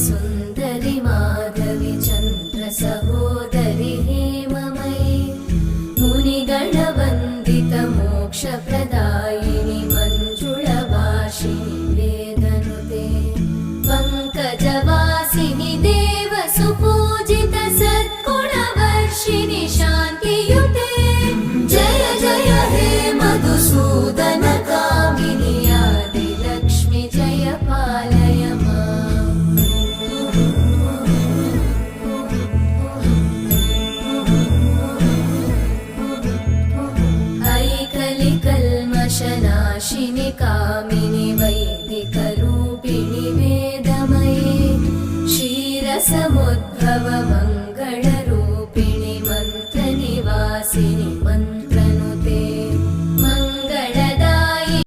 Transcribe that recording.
सुन्दरि माधवि चन्द्र सहोदरि हेममयि मुनिगणवन्दित मोक्षप्रदायिनि मञ्जुळभाषिणि वेदनुते पङ्कजवासिनि देवसुपूजित सद्गुणवर्षिणि शान्तियुते जय जय हे मधुसूदन कामिनि आदिलक्ष्मि जय पालय माम्। ऐकलिकल्मषनाशिनि कामिनि वैदिक